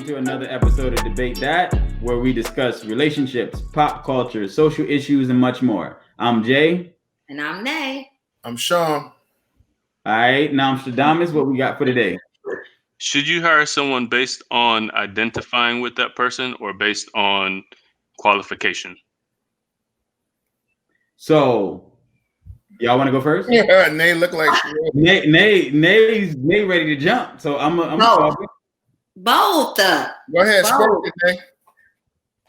to another episode of Debate Dat, where we discuss relationships, pop culture, social issues, and much more. I'm Jay. And I'm Nay. I'm Sean. All right, now Nostradamus, what we got for today? Should you hire someone based on identifying with that person or based on qualification? So, y'all want to go first? Yeah, Nay look like Nay's ready to jump. So I'm talking. Both. Go ahead, spark it, Nay.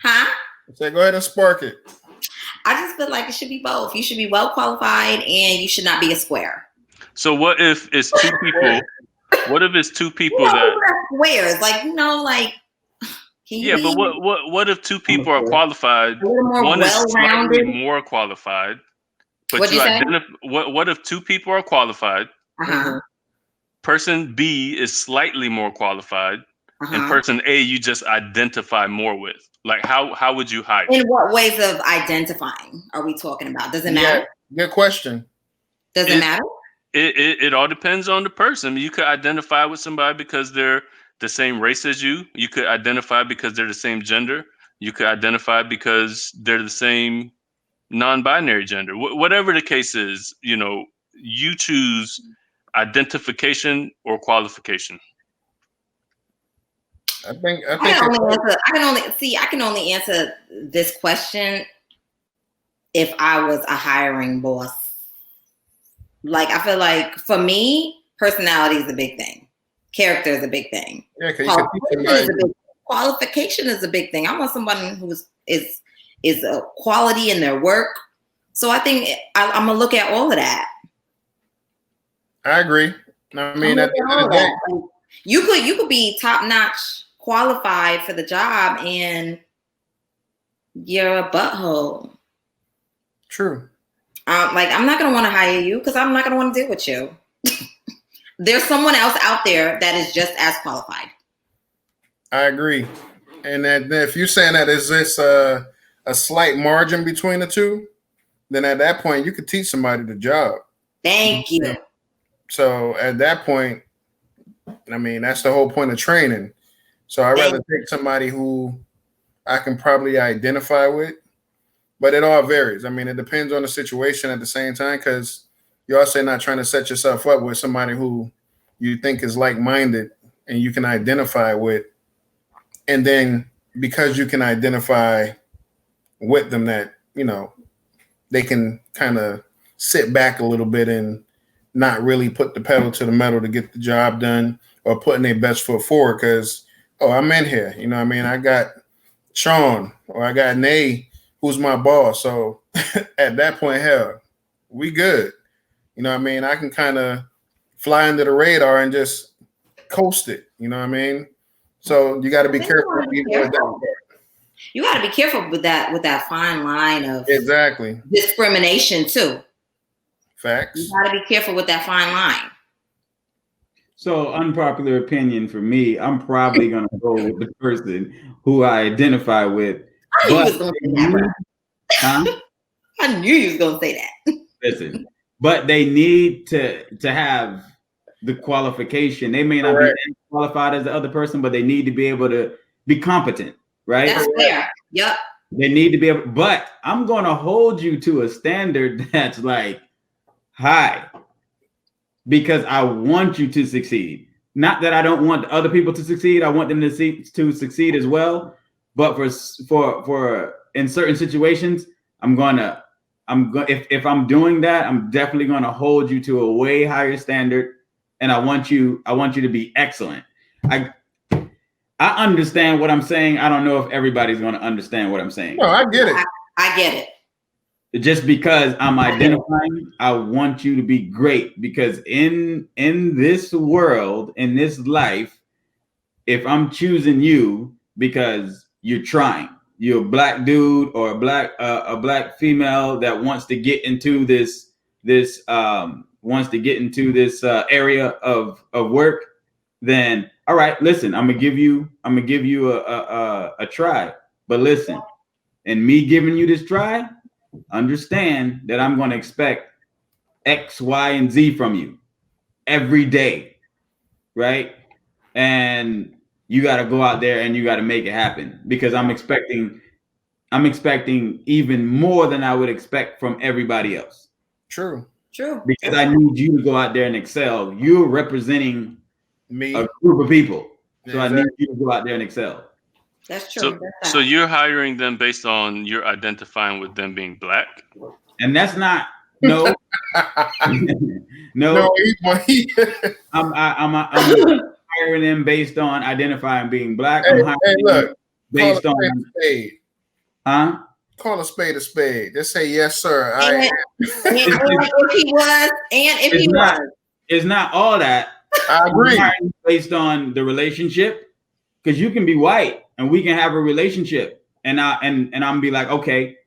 Huh? Say, go ahead and spark it. I just feel like it should be both. You should be well qualified and you should not be a square. So what if it's two people? What if it's two people that squares? what if two people are qualified? One is slightly more qualified. But what if two people are qualified? Uh-huh. Person B is slightly more qualified, and person A you just identify more with. Like how would you hire? In what ways of identifying are we talking about? Does it matter? Good question. Does it matter? It all depends on the person. You could identify with somebody because they're the same race as you. You could identify because they're the same gender. You could identify because they're the same non-binary gender. Whatever the case is, you choose identification or qualification. I can only answer this question if I was a hiring boss. Like, I feel like for me, personality is a big thing. Character is a big thing. Yeah, qualification is a big thing. I want someone who is a quality in their work. So I think I'm gonna look at all of that. I agree. I mean, at the end of the day, you could be top notch qualified for the job and you're a butthole. True. I'm not going to want to hire you because I'm not going to want to deal with you. There's someone else out there that is just as qualified. I agree. And then if you're saying that is this a slight margin between the two, then at that point you could teach somebody the job. Thank you. So at that point, I mean, that's the whole point of training. So I'd rather take somebody who I can probably identify with. But it all varies. I mean, it depends on the situation at the same time, because you're also not trying to set yourself up with somebody who you think is like-minded and you can identify with. And then because you can identify with them, that, they can kind of sit back a little bit and not really put the pedal to the metal to get the job done or putting their best foot forward because, I'm in here. I got Sean or I got Nay, who's my boss. So at that point, hell, we good. I can kind of fly under the radar and just coast it. So you got to be careful. You got to be careful with that fine line of exactly discrimination too. Facts. You got to be careful with that fine line. So, unpopular opinion for me, I'm probably going to go with the person who I identify with. I knew you was going to say that. Huh? I knew you was going to say that. Listen, but they need to have the qualification. They may not be as qualified as the other person, but they need to be able to be competent, right? That's fair. Yep. They need to be able, but I'm going to hold you to a standard that's like high because I want you to succeed. Not that I don't want other people to succeed. I want them to succeed as well. But for in certain situations, if I'm doing that, I'm definitely going to hold you to a way higher standard, and I want you to be excellent. I understand what I'm saying. I don't know if everybody's going to understand what I'm saying. No, I get it. I get it. Just because I'm identifying, I want you to be great, because in this world, in this life, if I'm choosing you because you're trying, you're a black dude or a black female that wants to get into this area of work, then all right, listen, I'm gonna give you a try. But listen, and me giving you this try, understand that I'm going to expect X, Y, and Z from you every day, right? And you got to go out there and you got to make it happen, because I'm expecting even more than I would expect from everybody else. True. Because I need you to go out there and excel. You're representing Me, a group of people. So exactly. I need you to go out there and excel. That's true. So you're hiring them based on you're identifying with them being black? And that's not no. No. I'm hiring them based on identifying being black. Hey, I'm hiring look, based on spade. Huh? Call a spade a spade. Just say yes, sir. It's not all that. I agree. Based on the relationship, because you can be white and we can have a relationship, and I'm be like, okay,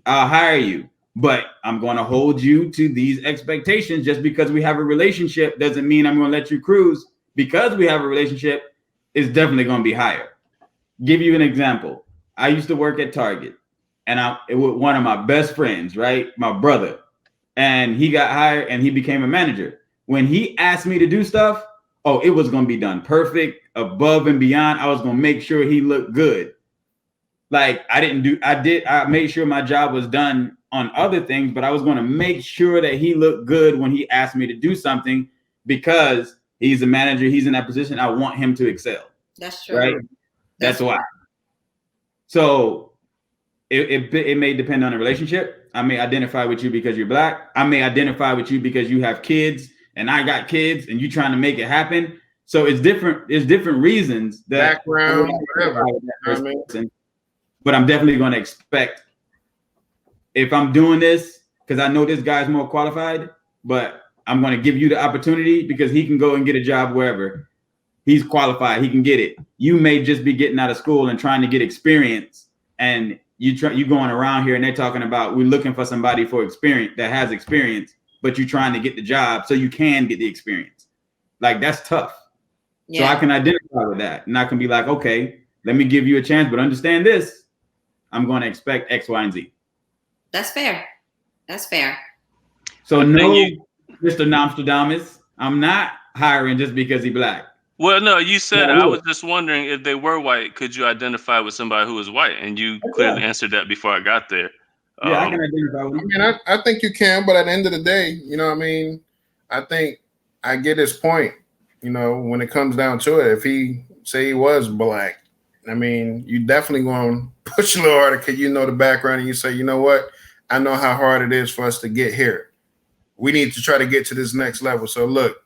I'll hire you, but I'm going to hold you to these expectations. Just because we have a relationship doesn't mean I'm going to let you cruise. Because we have a relationship, it's definitely going to be higher. Give you an example. I used to work at Target, and it was one of my best friends, right? My brother, and he got hired and he became a manager. When he asked me to do stuff, it was going to be done perfect, above and beyond. I was going to make sure he looked good. Like I made sure my job was done on other things, but I was going to make sure that he looked good when he asked me to do something, because he's a manager. He's in that position. I want him to excel. That's true. Right? That's why. So it may depend on the relationship. I may identify with you because you're black. I may identify with you because you have kids and I got kids and you trying to make it happen. So it's different. It's different reasons that background, whatever. But I'm definitely going to expect, if I'm doing this, because I know this guy's more qualified, but I'm going to give you the opportunity because he can go and get a job wherever. He's qualified. He can get it. You may just be getting out of school and trying to get experience, and you going around here and they're talking about, we're looking for somebody for experience that has experience, but you're trying to get the job so you can get the experience. Like, that's tough. Yeah. So I can identify with that, and I can be like, okay, let me give you a chance, but understand this. I'm going to expect X, Y, and Z. That's fair. That's fair. So no, Mr. Nostradamus, I'm not hiring just because he's black. Well, no, you said, I was just wondering if they were white, could you identify with somebody who was white? And you clearly answered that before I got there. Yeah, I can identify with him. I mean, I think you can, but at the end of the day, you know what I mean? I think I get his point, you know, when it comes down to it. If he say he was black, I mean, you definitely going to push a little harder because you know the background, and you say, you know what? I know how hard it is for us to get here. We need to try to get to this next level. So look,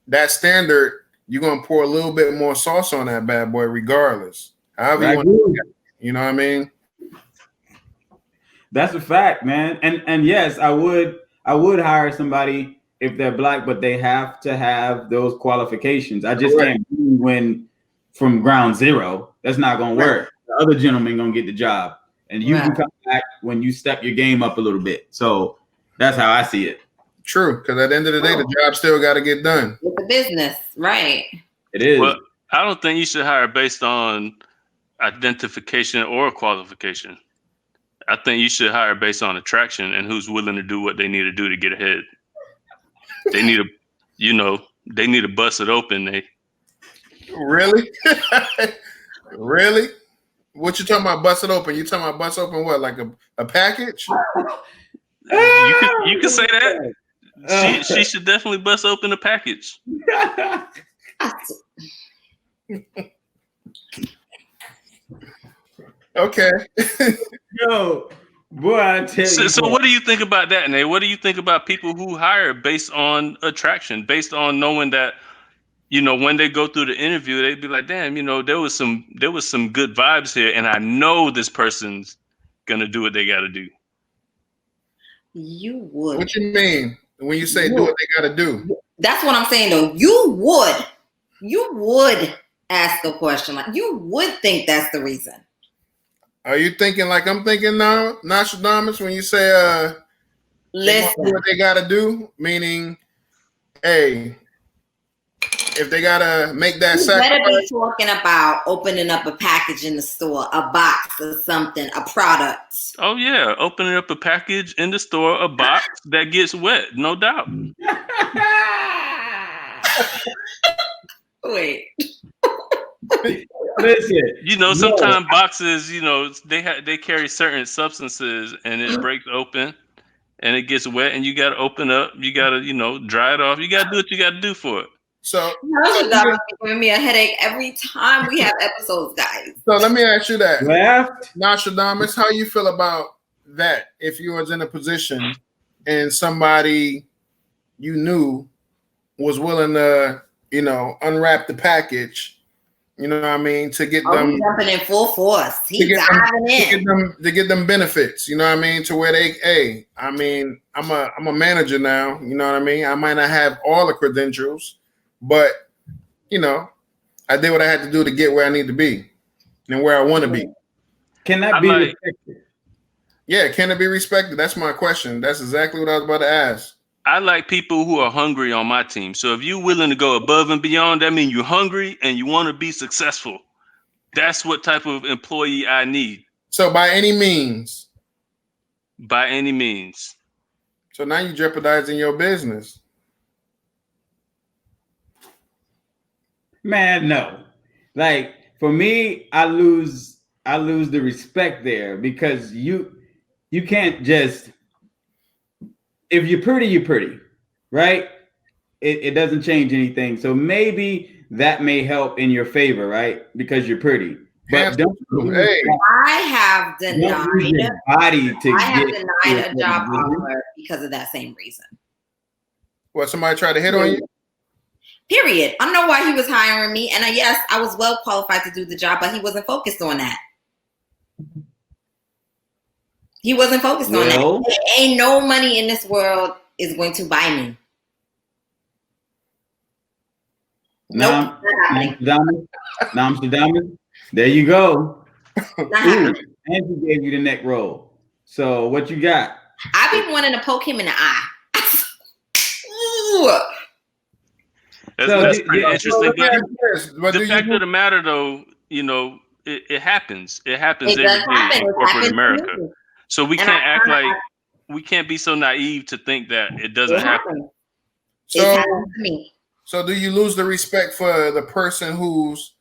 that standard, you're going to pour a little bit more sauce on that bad boy regardless. However you want to look at it, you know what I mean? That's a fact, man. And yes, I would hire somebody if they're black, but they have to have those qualifications. I just can't win from ground zero. That's not going to work. The other gentleman going to get the job, and you can come back when you step your game up a little bit. So that's how I see it. True, because at the end of the day, the job still got to get done. It's a business, right? It is. Well, I don't think you should hire based on identification or qualification. I think you should hire based on attraction and who's willing to do what they need to do to get ahead. They need to bust it open. Really? Really? What you talking about bust it open? You talking about bust open what, like a package? You can say that. She should definitely bust open a package. Okay. Yo, boy, I tell you. So what do you think about that, Nate? What do you think about people who hire based on attraction, based on knowing that, you know, when they go through the interview, they'd be like, damn, you know, there was some good vibes here, and I know this person's gonna do what they gotta do. You would. What you mean when you say do what they gotta do? That's what I'm saying though. You would ask a question. Like, you would think that's the reason. Are you thinking like I'm thinking now, Nostradamus, when you say listen, what they gotta do? Meaning, hey, if they gotta make that sacrifice. You better be talking about opening up a package in the store, a box or something, a product. Oh yeah, opening up a package in the store, a box that gets wet, no doubt. Wait. Listen, You know, no, sometimes boxes, you know, they carry certain substances, and it breaks open, and it gets wet, and you got to open up. You got to, you know, dry it off. You got to do what you got to do for it. So, Nostradamus be giving me a headache every time we have episodes, guys. so let me ask you that. left. Nostradamus, how you feel about that? If you was in a position and somebody you knew was willing to, you know, unwrap the package, you know what I mean, to get them He's jumping in full force. He's diving in. to get them benefits, you know what I mean, to where they, hey, I mean, I'm a manager now, you know what I mean. I might not have all the credentials, but you know, I did what I had to do to get where I need to be and where I want to be. Can that be respected? Yeah, can it be respected? That's my question. That's exactly what I was about to ask. I like people who are hungry on my team. So if you're willing to go above and beyond, that means you're hungry and you want to be successful. That's what type of employee I need. So by any means. By any means. So now you're jeopardizing your business. Man, no. Like for me, I lose the respect there because you can't just, if you're pretty, right? It doesn't change anything. So maybe that may help in your favor, right? Because you're pretty. But don't I have denied your body to I have denied a job offer because of that same reason. What, somebody tried to hit on you? Period. I don't know why he was hiring me. And yes, I was well qualified to do the job, but he wasn't focused on that. He wasn't focused on that. Ain't no money in this world is going to buy me. Nope. Nostradamus. There you go. And he gave you the neck roll. So what you got? I've been wanting to poke him in the eye. Ooh. That's pretty interesting. But the fact of the matter, though, you know, it happens. It happens every day in corporate America. So we can't act like we can't be so naive to think that it doesn't happen. So do you lose the respect for the person who's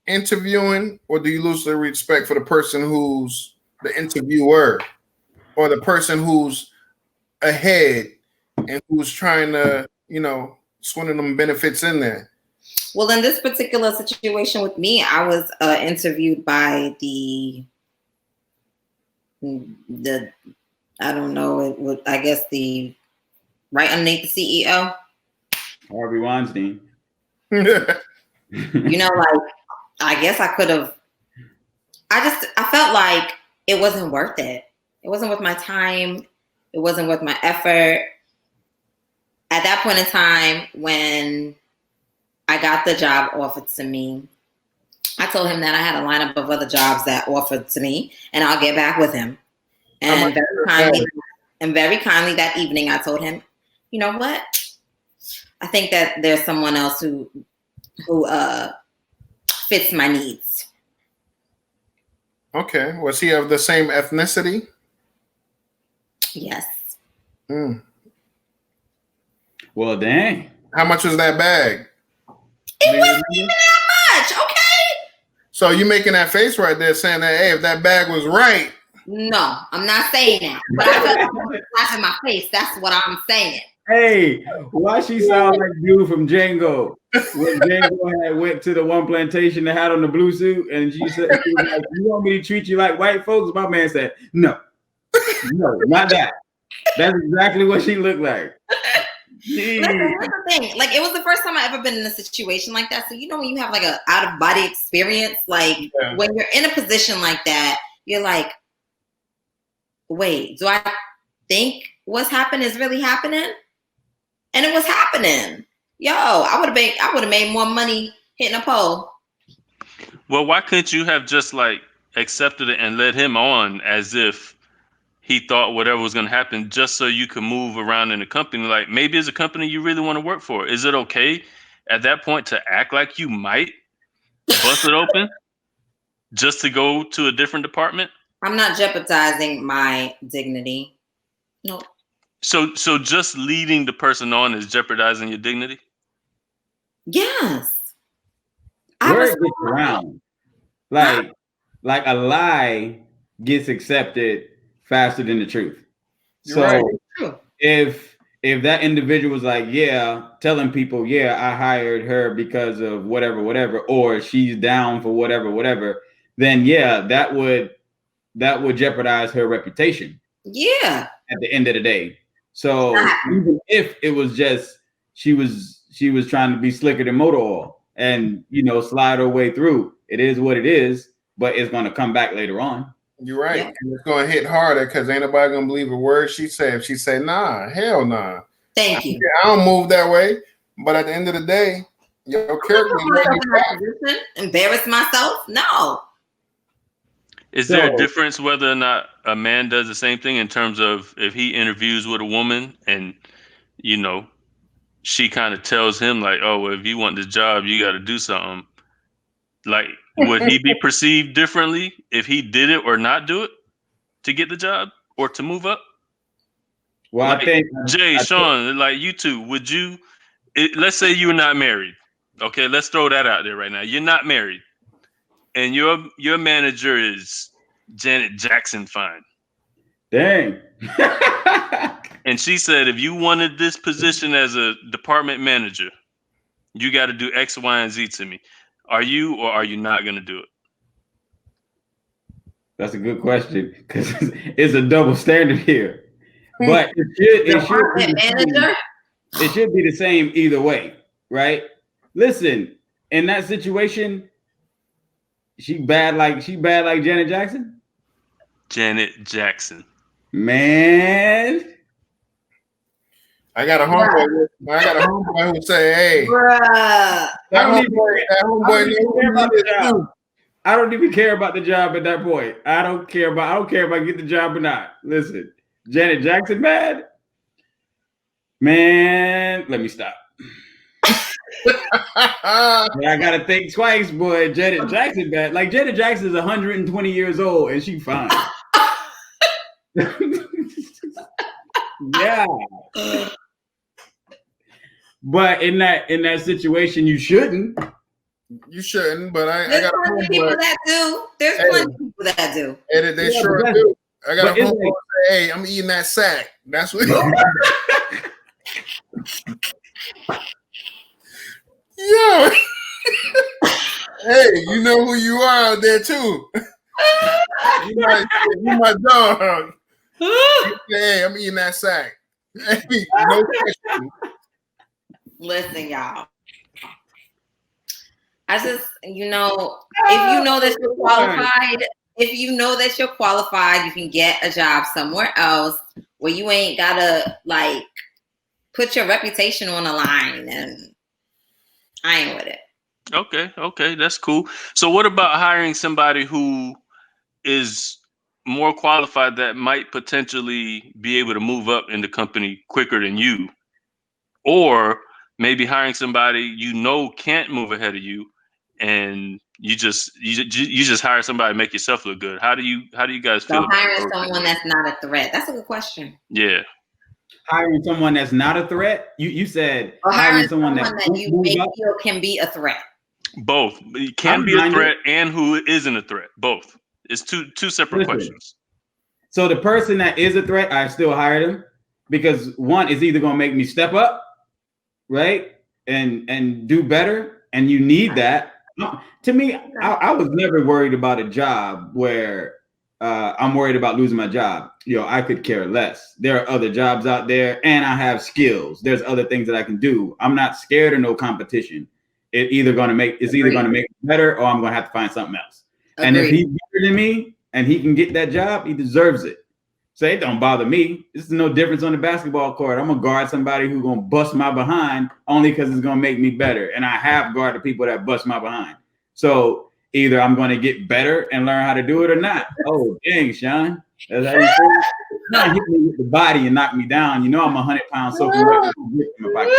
interviewing, or do you lose the respect for the person who's the interviewer, or the person who's ahead and who's trying to, you know, swindle them benefits in there? Well, in this particular situation with me, I was interviewed by the I don't know, I guess the right underneath the CEO. Harvey Weinstein. You know, like, I guess I could have, I felt like it wasn't worth it. It wasn't worth my time. It wasn't worth my effort. At that point in time, when I got the job offered to me, I told him that I had a lineup of other jobs that offered to me, and I'll get back with him. And very kindly that evening, I told him, you know what? I think that there's someone else who fits my needs. Okay. Was he of the same ethnicity? Yes. Well, dang. How much was that bag? It wasn't even that much, okay? So you making that face right there saying that, hey, if that bag was right. No, I'm not saying that. But I felt like laughing my face. That's what I'm saying. Hey, why she sound like dude from Django? When Django went to the one plantation that had on the blue suit, and she said, she was like, "You want me to treat you like white folks?" My man said, "No, not that." That's exactly what she looked like. Listen, here's the thing. Like, it was the first time I ever been in a situation like that. So you know when you have like an out of body experience, like when you're in a position like that, you're like, wait, do I think what's happening is really happening? And it was happening. Yo, I would have made more money hitting a pole. Well, why couldn't you have just like accepted it and led him on as if he thought whatever was going to happen, just so you could move around in the company? Like, maybe it's a company you really want to work for. Is it okay at that point to act like you might bust it open just to go to a different department? I'm not jeopardizing my dignity. No. So just leading the person on is jeopardizing your dignity? Yes. What word gets around. Like a lie gets accepted faster than the truth. You're So right. if that individual was like, yeah, telling people, yeah, I hired her because of whatever, or she's down for whatever, then yeah, that would jeopardize her reputation. Yeah. At the end of the day. So even if it was just she was trying to be slicker than motor oil and slide her way through, it is what it is, but it's going to come back later on. You're right. Yeah. And it's going to hit harder because ain't nobody going to believe a word she said. If she say, nah, hell nah. Thank you. I don't move that way. But at the end of the day, your character embarrass myself? No. Is there a difference whether or not a man does the same thing in terms of if he interviews with a woman and, she kind of tells him like, oh, well, if you want this job, you got to do something. Like, would he be perceived differently if he did it or not do it to get the job or to move up? Well, like, I think Sean, like you two, would you, let's say you're not married. Okay, let's throw that out there right now. You're not married. And your manager is Janet Jackson fine. Dang. And she said, if you wanted this position as a department manager, you got to do X, Y, and Z to me. Are you or are you not going to do it? That's a good question because it's a double standard here. But it should be the same either way, right? Listen, in that situation, she bad like Janet Jackson? Janet Jackson. Man. I got a homeboy who say, hey, bruh. I don't even care about the job at that point. I don't care if I get the job or not. Listen, Janet Jackson bad? Man, let me stop. I gotta think twice, boy. Janet Jackson bad. Like Janet Jackson is 120 years old and she fine. Yeah. But in that situation, you shouldn't. You shouldn't, but There's plenty of people that do. There's plenty of people that do. And they sure do. I got a homeboy say, hey, I'm eating that sack. That's what. Yo. Hey, you know who you are out there too. you my dog. Hey, I'm eating that sack. Hey, no question. Listen, y'all. I just, if you know that you're qualified, you can get a job somewhere else where you ain't gotta like put your reputation on the line, and I ain't with it. Okay, that's cool. So what about hiring somebody who is more qualified that might potentially be able to move up in the company quicker than you, or maybe hiring somebody can't move ahead of you, and you just hire somebody to make yourself look good? How do you guys feel? So hiring someone that's not a threat. That's a good question. Yeah. Hiring someone that's not a threat. You said or hiring someone that you may feel can be a threat. Both. It can be a threat and who isn't a threat. Both. It's two separate questions. So the person that is a threat, I still hire them because one is either going to make me step up, right, and do better, and you need that. To me, I was never worried about a job where I'm worried about losing my job. I could care less. There are other jobs out there, and I have skills. There's other things that I can do. I'm not scared of no competition. It's either going to make me better, or I'm going to have to find something else. Agreed. And if he's better than me and he can get that job, he deserves it. So it don't bother me. This is no difference on the basketball court. I'm gonna guard somebody who's gonna bust my behind only because it's gonna make me better. And I have guarded people that bust my behind. So either I'm gonna get better and learn how to do it or not. Oh, dang, Sean. That's how you feel? Not hit me with the body and knock me down. I'm 100 pounds soaking wet in my pocket.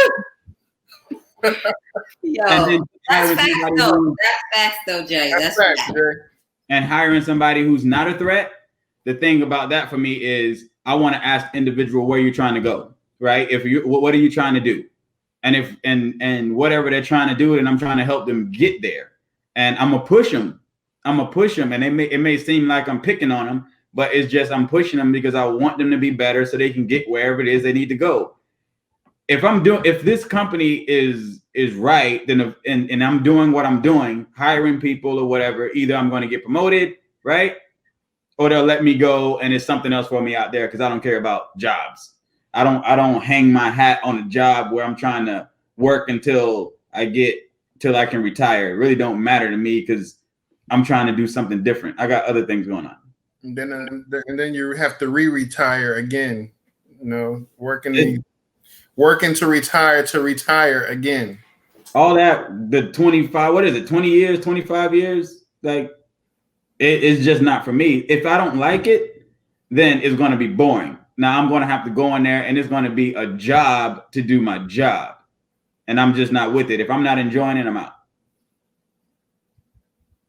Yo, that's facts though. That's facts though, Jay. That's facts, Jay. And hiring somebody who's not a threat. The thing about that for me is I want to ask the individual where you're trying to go, right? What are you trying to do? And if whatever they're trying to do, and I'm trying to help them get there. and I'm gonna push them. And it may seem like I'm picking on them, but it's just I'm pushing them because I want them to be better so they can get wherever it is they need to go. If this company is right, then and I'm doing what I'm doing, hiring people or whatever, either I'm going to get promoted, right, or they'll let me go, and it's something else for me out there because I don't care about jobs. I don't hang my hat on a job where I'm trying to work until I can retire. It really don't matter to me because I'm trying to do something different. I got other things going on. And then you have to retire again. You know, working to retire again. All that, the 25, what is it, 20 years, 25 years? Like, it's just not for me. If I don't like it, then it's going to be boring. Now I'm going to have to go in there and it's going to be a job to do my job. And I'm just not with it. If I'm not enjoying it, I'm out.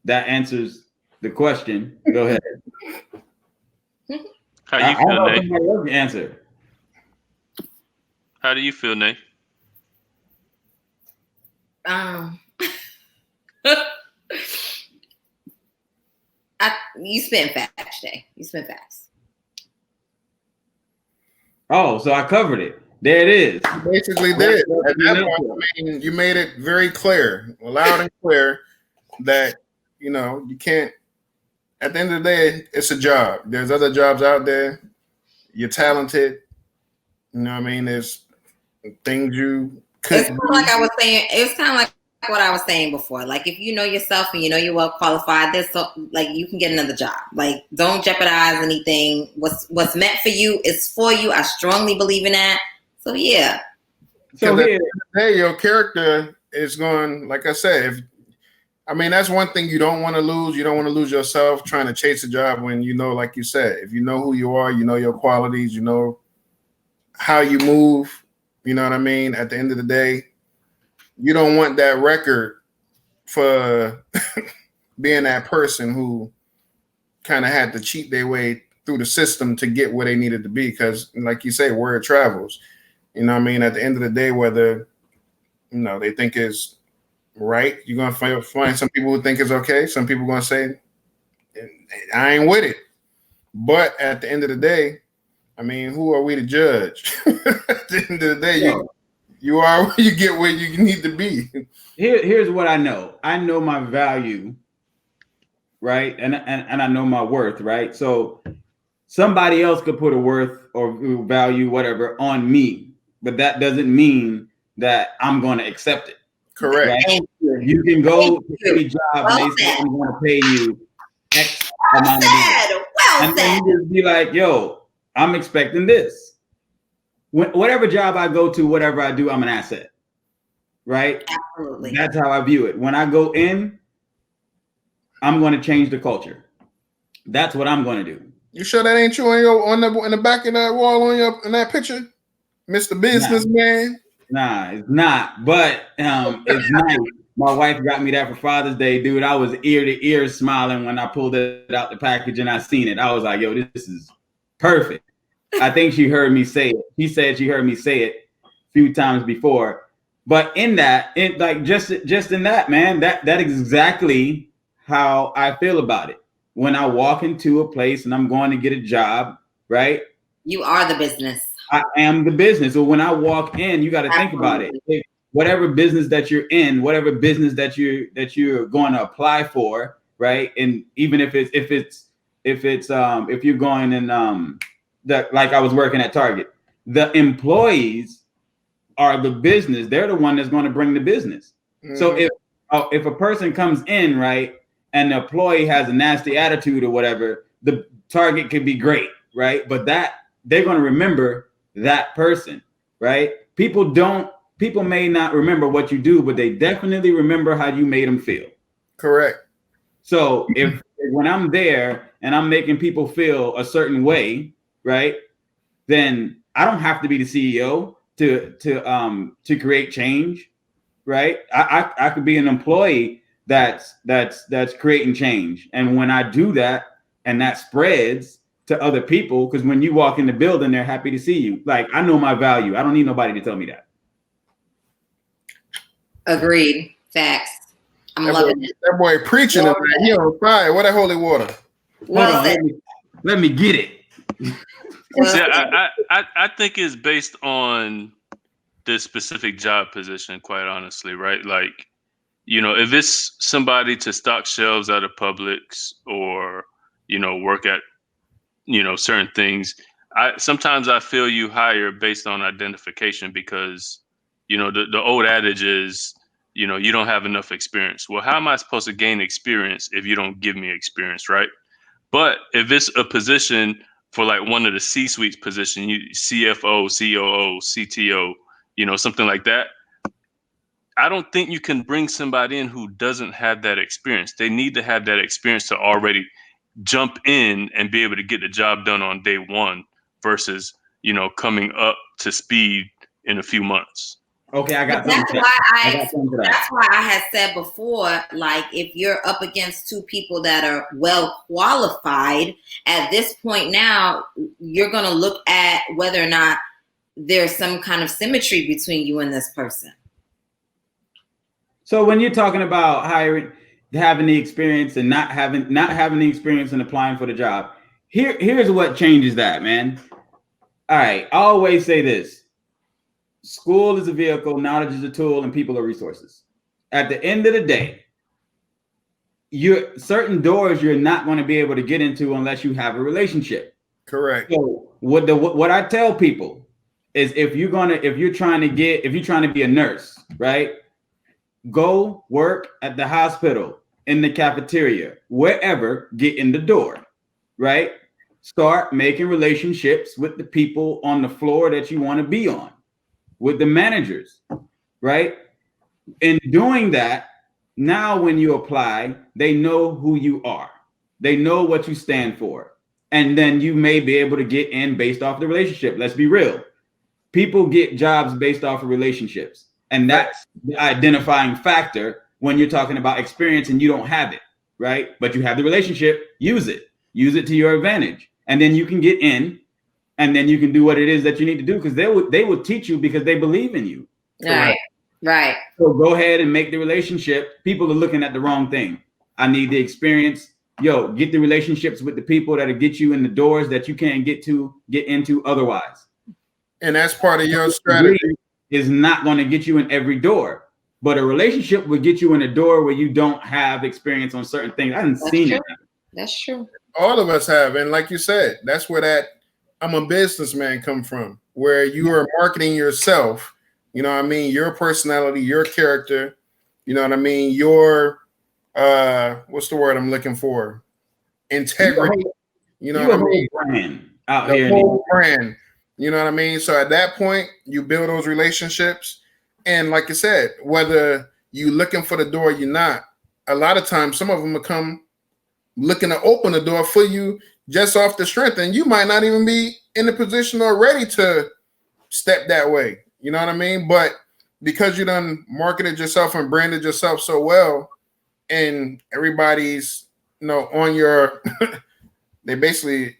That answers the question. Go ahead. How you feel, Nate? Somebody else answer. How do you feel, Nate? You spent facts, Jay. You spent facts. Oh, so I covered it. There it is. Basically did. At that point, I mean, you made it very clear, loud and clear, that you can't. At the end of the day, it's a job. There's other jobs out there. You're talented. You know what I mean? There's things you could. It's kind of like I was saying. It's kind of like what I was saying before. Like if you know yourself and you know you're well qualified, you can get another job. Like don't jeopardize anything. What's meant for you is for you. I strongly believe in that. So yeah. So hey, your character is going. Like I said, that's one thing you don't want to lose. You don't want to lose yourself trying to chase a job when like you said, if you know who you are, you know your qualities, you know how you move. You know what I mean? At the end of the day, you don't want that record for being that person who kind of had to cheat their way through the system to get where they needed to be. Because, like you say, word travels. You know what I mean? At the end of the day, whether they think is right, you're gonna find some people who think it's okay. Some people are gonna say, "I ain't with it." But at the end of the day, who are we to judge? At the end of the day, you are where you get where you need to be. Here's what I know. I know my value, right? And I know my worth, right? So somebody else could put a worth or value, whatever, on me, but that doesn't mean that I'm going to accept it. Correct. Right? You can go to any job and they say, I'm going to pay you X amount of money. And then you just be like, yo, I'm expecting this. Whatever job I go to, whatever I do, I'm an asset. Right? Absolutely. That's how I view it. When I go in, I'm going to change the culture. That's what I'm going to do. You sure that ain't you in the back of that wall in that picture? Mr. Businessman? Nah, it's not. But it's nice. My wife got me that for Father's Day, dude. I was ear to ear smiling when I pulled it out the package and I seen it. I was like, yo, this is perfect. I think she heard me say it. She said she heard me say it a few times before. But in that, just in that, man, that is exactly how I feel about it. When I walk into a place and I'm going to get a job, right? You are the business. I am the business. So when I walk in, you got to think about it. Whatever business that you're in, whatever business that you're going to apply for, right? And even if you're going in like I was working at Target, the employees are the business. They're the one that's going to bring the business. Mm-hmm. So if a person comes in, right, and the employee has a nasty attitude or whatever, the Target could be great, right? But that they're going to remember that person, right? People may not remember what you do, but they definitely remember how you made them feel. Correct. So when I'm there and I'm making people feel a certain way, right, then I don't have to be the CEO to create change, right? I could be an employee that's creating change. And when I do that and that spreads to other people, because when you walk in the building, they're happy to see you. Like, I know my value. I don't need nobody to tell me that. Agreed. Facts. I'm loving it. That boy preaching tonight. He on fire. What that holy water? Hold on, let me get it. See, I think it's based on the specific job position, quite honestly, right? Like, if it's somebody to stock shelves at a Publix or, work at, certain things, sometimes I feel you hire based on identification because, the old adage is, you don't have enough experience. Well, how am I supposed to gain experience if you don't give me experience, right? But if it's a position for like one of the C-suite position, CFO, COO, CTO, something like that, I don't think you can bring somebody in who doesn't have that experience. They need to have that experience to already jump in and be able to get the job done on day one versus, coming up to speed in a few months. Okay, I got that's something. That's why I had said before, like, if you're up against two people that are well qualified at this point now, you're going to look at whether or not there's some kind of symmetry between you and this person. So when you're talking about hiring, having the experience and not having the experience and applying for the job, here's what changes that, man. All right, I always say this. School is a vehicle, knowledge is a tool, and people are resources. At the end of the day, certain doors you're not going to be able to get into unless you have a relationship. Correct. So what I tell people is if you're trying to be a nurse, right? Go work at the hospital, in the cafeteria, wherever, get in the door, right? Start making relationships with the people on the floor that you want to be on, with the managers, right? In doing that, now when you apply, they know who you are. They know what you stand for. And then you may be able to get in based off the relationship. Let's be real. People get jobs based off of relationships. And that's the identifying factor when you're talking about experience and you don't have it, right? But you have the relationship, use it to your advantage. And then you can get in and then you can do what it is that you need to do because they will teach you because they believe in you. Right. So go ahead and make the relationship. People are looking at the wrong thing. I need the experience. Get the relationships with the people that'll get you in the doors that you can't get into otherwise. And that's part of your strategy. Is not going to get you in every door, but a relationship will get you in a door where you don't have experience on certain things. I haven't seen it. That's true. All of us have, and like you said, that's where that I'm a businessman come from, where you are marketing yourself. You know what I mean? Your personality, your character. You know what I mean? Your what's the word I'm looking for? Integrity. You know what I mean? Brand out the here. Whole brand. You know what I mean? So at that point, you build those relationships. And like I said, whether you looking for the door or you're not, a lot of times some of them will come looking to open the door for you just off the strength. And you might not even be in the position or ready to step that way. You know what I mean? But because you done marketed yourself and branded yourself so well, and everybody's, on your, they basically,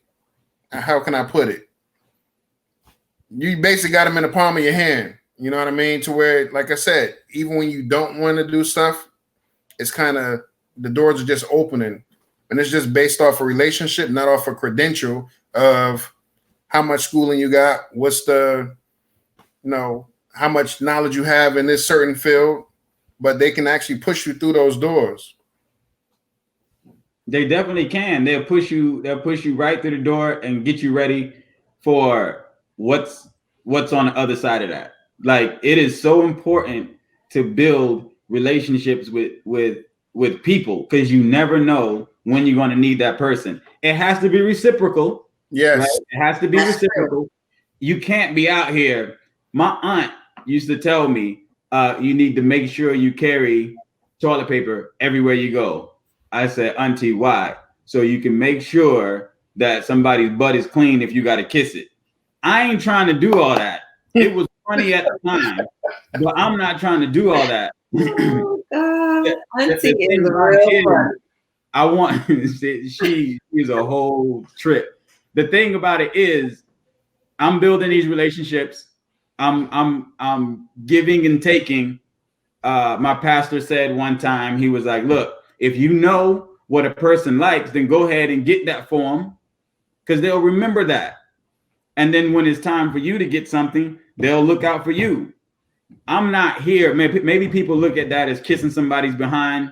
how can I put it? You basically got them in the palm of your hand. You know what I mean? To where, like I said, even when you don't want to do stuff, it's kind of, the doors are just opening. And it's just based off a relationship, not off a credential of how much schooling you got, what's the, how much knowledge you have in this certain field, but they can actually push you through those doors. They definitely can. They'll push you right through the door and get you ready for what's on the other side of that. Like, it is so important to build relationships with people because you never know when you're going to need that person. It has to be reciprocal. Yes. Right? It has to be reciprocal. You can't be out here. My aunt used to tell me, you need to make sure you carry toilet paper everywhere you go. I said, Auntie, why? So you can make sure that somebody's butt is clean if you got to kiss it. I ain't trying to do all that. It was funny at the time, but I'm not trying to do all that. Auntie is real fun. I want she is a whole trip. The thing about it is, I'm building these relationships. I'm giving and taking. my pastor said one time, he was like, look, if you know what a person likes, then go ahead and get that for them, because they'll remember that. And then when it's time for you to get something, they'll look out for you. I'm not here. Maybe people look at that as kissing somebody's behind,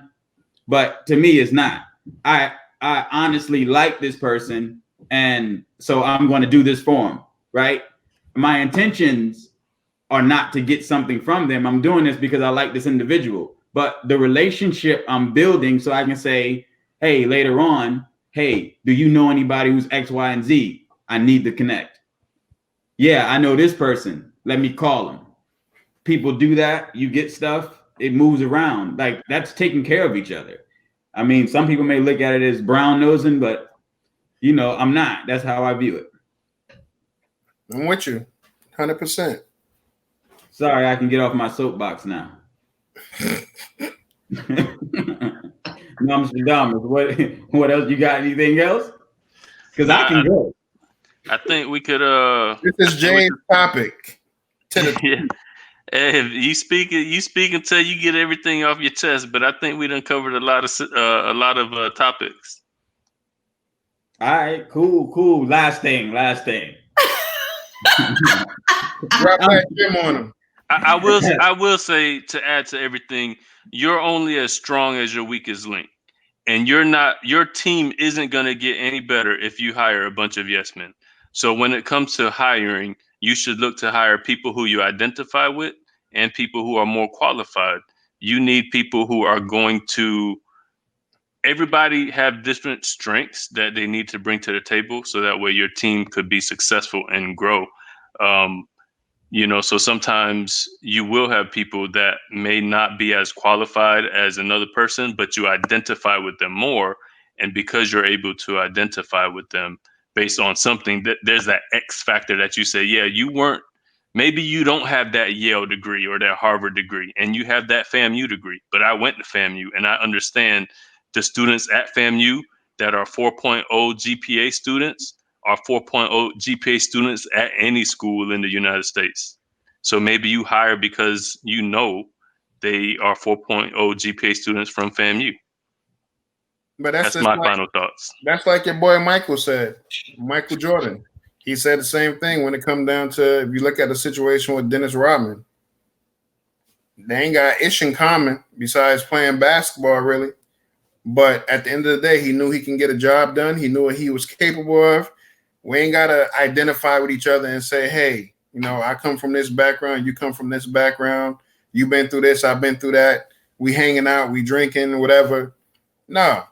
but to me, it's not. I honestly like this person, and so I'm going to do this for them, right? My intentions are not to get something from them. I'm doing this because I like this individual. But the relationship I'm building, so I can say, hey, later on, hey, do you know anybody who's X, Y, and Z? I need to connect. Yeah, I know this person. Let me call them. People do that. You get stuff. It moves around. Like, that's taking care of each other. I mean, some people may look at it as brown nosing, but you know, I'm not. That's how I view it. I'm with you, 100%. Sorry, I can get off my soapbox now. Nostradamus, what else? You got anything else? Because I can go. I think we could. This is Jay's topic. Yeah. Hey, you speak until you get everything off your chest. But I think we done covered a lot of topics. All right, cool. Last thing. Drop that gym on him. I will say, to add to everything, you're only as strong as your weakest link, and your team isn't going to get any better if you hire a bunch of yes men. So when it comes to hiring, you should look to hire people who you identify with and people who are more qualified. You need people who are going to. Everybody have different strengths that they need to bring to the table, so that way your team could be successful and grow. So sometimes you will have people that may not be as qualified as another person, but you identify with them more. And because you're able to identify with them based on something, that there's that X factor that you say, yeah, maybe you don't have that Yale degree or that Harvard degree, and you have that FAMU degree, but I went to FAMU and I understand the students at FAMU that are 4.0 GPA students are 4.0 GPA students at any school in the United States. So maybe you hire because you know they are 4.0 GPA students from FAMU. But that's my final thoughts. That's like your boy Michael said, Michael Jordan. He said the same thing when it comes down to, if you look at the situation with Dennis Rodman, they ain't got ish in common besides playing basketball, really. But at the end of the day, he knew he can get a job done. He knew what he was capable of. We ain't got to identify with each other and say, hey, I come from this background. You come from this background. You've been through this. I've been through that. We hanging out. We drinking, whatever. No,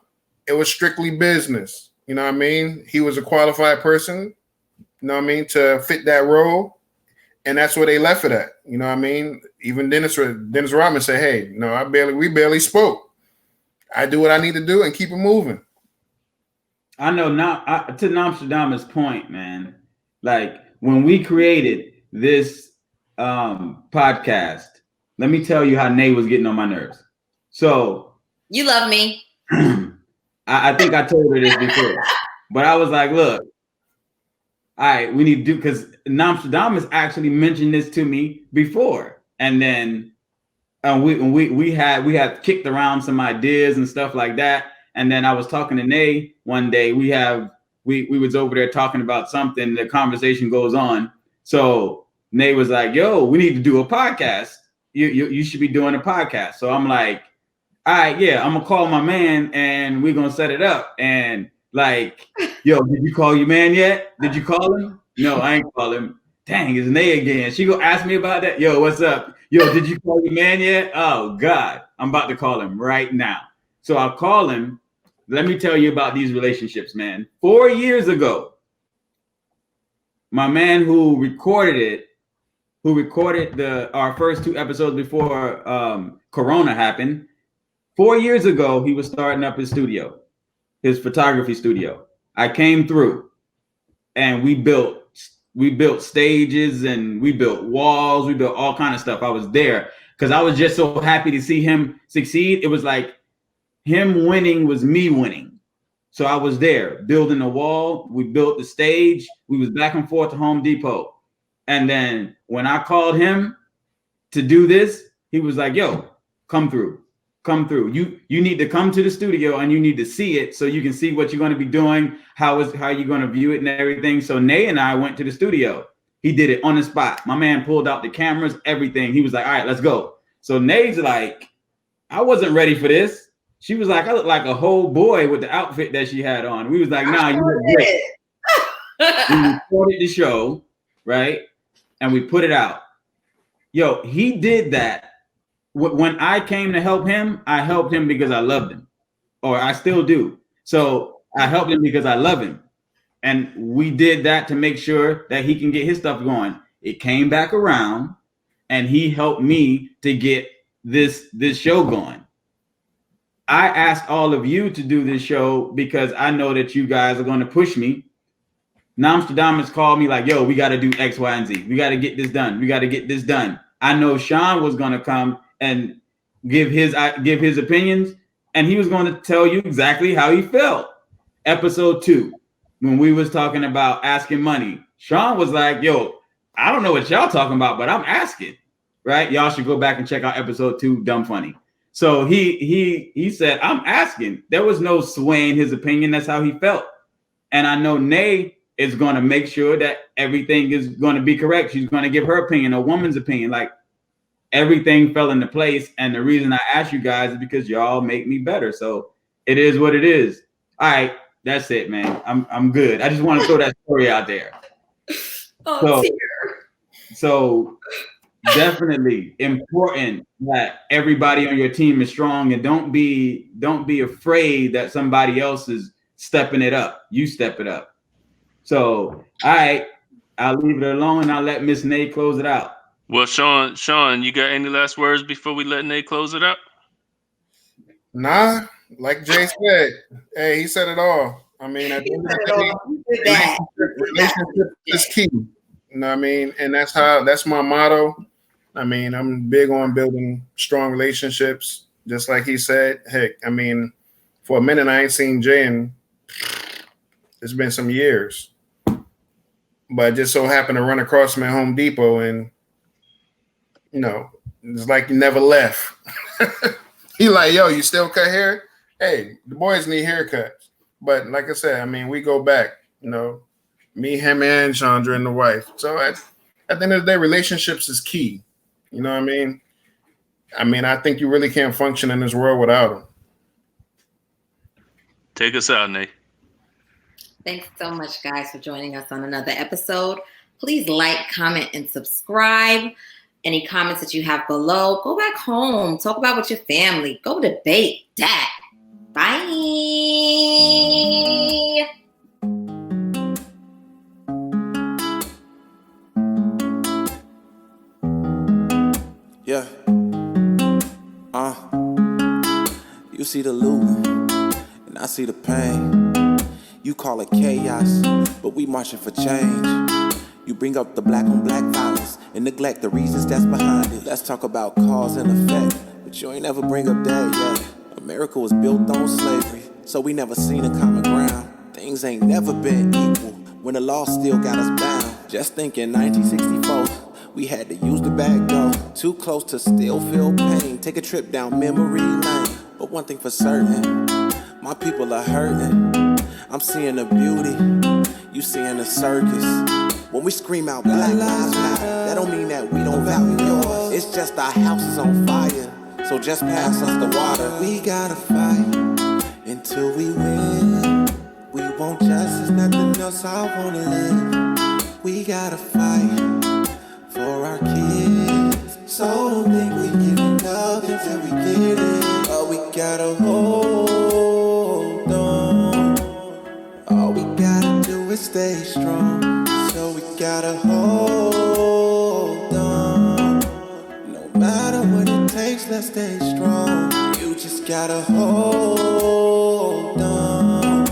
it was strictly business. You know what I mean? He was a qualified person, to fit that role. And that's where they left it at. You know what I mean? Even Dennis Rodman said, hey, we barely spoke. I do what I need to do and keep it moving. I know now, to Nostradamus' point, man, like when we created this podcast, let me tell you how Nay was getting on my nerves. So you love me. I think I told her this before, but I was like, look, all right, we need to do, because Nostradamus actually mentioned this to me before. And then we had kicked around some ideas and stuff like that. And then I was talking to Nay one day. We was over there talking about something. The conversation goes on. So Nay was like, yo, we need to do a podcast. You should be doing a podcast. So I'm like, all right, yeah, I'm gonna call my man and we're gonna set it up. And like, yo, did you call your man yet? Did you call him? No, I ain't call him. Dang, it's Nay again. She gonna ask me about that. Yo, what's up? Yo, did you call your man yet? Oh God, I'm about to call him right now. So I'll call him. Let me tell you about these relationships, man. 4 years ago, my man who recorded our first 2 episodes before Corona happened, 4 years ago, he was starting up his photography studio. I came through and we built stages and we built walls. We built all kind of stuff. I was there because I was just so happy to see him succeed. It was like him winning was me winning. So I was there building the wall. We built the stage. We was back and forth to Home Depot. And then when I called him to do this, he was like, yo, come through. You need to come to the studio and you need to see it so you can see what you're going to be doing, how you're going to view it and everything. So Nay and I went to the studio. He did it on the spot. My man pulled out the cameras, everything. He was like, all right, let's go. So Nay's like, I wasn't ready for this. She was like, I look like a whole boy with the outfit that she had on. We was like, nah, you look great. We recorded the show, right? And we put it out. Yo, he did that. When I came to help him, I helped him because I loved him, or I still do. So I helped him because I love him. And we did that to make sure that he can get his stuff going. It came back around and he helped me to get this show going. I asked all of you to do this show because I know that you guys are going to push me. Nostradamus called me like, yo, we got to do X, Y, and Z. We got to get this done. We got to get this done. I know Sean was going to come and give his opinions, and he was going to tell you exactly how he felt. Episode 2, when we was talking about asking money, Sean was like, yo, I don't know what y'all talking about, but I'm asking, right? Y'all should go back and check out episode 2, Dumb Funny. So he said, I'm asking. There was no swaying his opinion. That's how he felt. And I know Nay is going to make sure that everything is going to be correct. She's going to give her opinion, a woman's opinion. Like, everything fell into place. And the reason I asked you guys is because y'all make me better. So it is what it is. All right. That's it, man. I'm good. I just want to throw that story out there. So definitely important that everybody on your team is strong, and don't be afraid that somebody else is stepping it up. You step it up. So, all right, I'll leave it alone and I'll let Miss Nay close it out. Well, Sean, you got any last words before we let Nay close it out? Nah, like Jay said, hey, he said it all. I mean, at the end of the day, relationship is key. You know what I mean? And that's my motto. I mean, I'm big on building strong relationships, just like he said. Heck, I mean, for a minute I ain't seen Jay in it's been some years. But I just so happened to run across him at Home Depot, and you know, it's like he never left. He like, yo, you still cut hair? Hey, the boys need haircuts. But like I said, I mean, we go back, you know, me, him, and Chandra and the wife. So at the end of the day, relationships is key. You know what I mean? I think you really can't function in this world without them. Take us out, Nate. Thanks so much, guys, for joining us on another episode. Please like, comment, and subscribe. Any comments that you have below, go back home. Talk about with your family. Go debate that. Bye. Yeah. You see the loot, and I see the pain. You call it chaos, but we marching for change. You bring up the black on black violence and neglect the reasons that's behind it. Let's talk about cause and effect, but you ain't never bring up that yet. America was built on slavery, so we never seen a common ground. Things ain't never been equal when the law still got us bound. Just think in 1964, we had to use the back door. Too close to still feel pain. Take a trip down memory lane. But one thing for certain, my people are hurting. I'm seeing the beauty, you seeing the circus. When we scream out Black Lives Matter, that don't mean that we don't value yours. It's just our house is on fire, so just pass us the water. We gotta fight until we win. We want justice, nothing else I wanna live. We gotta fight for our kids, so don't think we giving up until we get it. But we gotta hold on. All we gotta do is stay strong. So we gotta hold on. No matter what it takes, let's stay strong. You just gotta hold on.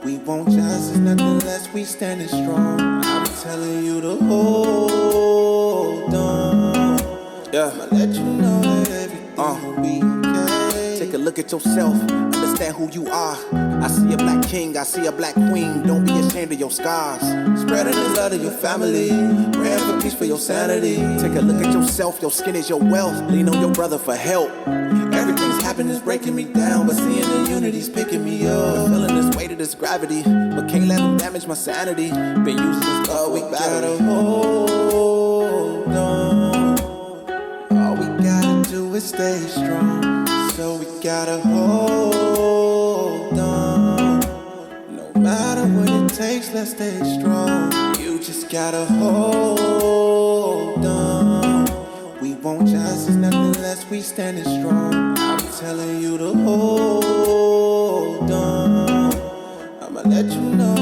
We want justice, nothing less, we standing strong. I'm telling you to hold on. Yeah, I'ma let you know that everything will be okay. Take a look at yourself, understand who you are. I see a black king, I see a black queen. Don't be ashamed of your scars. Spreading the love of your family, praying for peace for your sanity. Take a look at yourself, your skin is your wealth. Lean on your brother for help. breaking me down, but seeing the unity's picking me up. Feeling this weight of this gravity, but can't let them damage my sanity. Been using this love, we gotta hold on. All we gotta do is stay strong. So we gotta hold on. No matter what it takes, let's stay strong. You just gotta hold on. We won't justice, nothing less, we standing strong. I'm telling you to hold on. I'ma let you know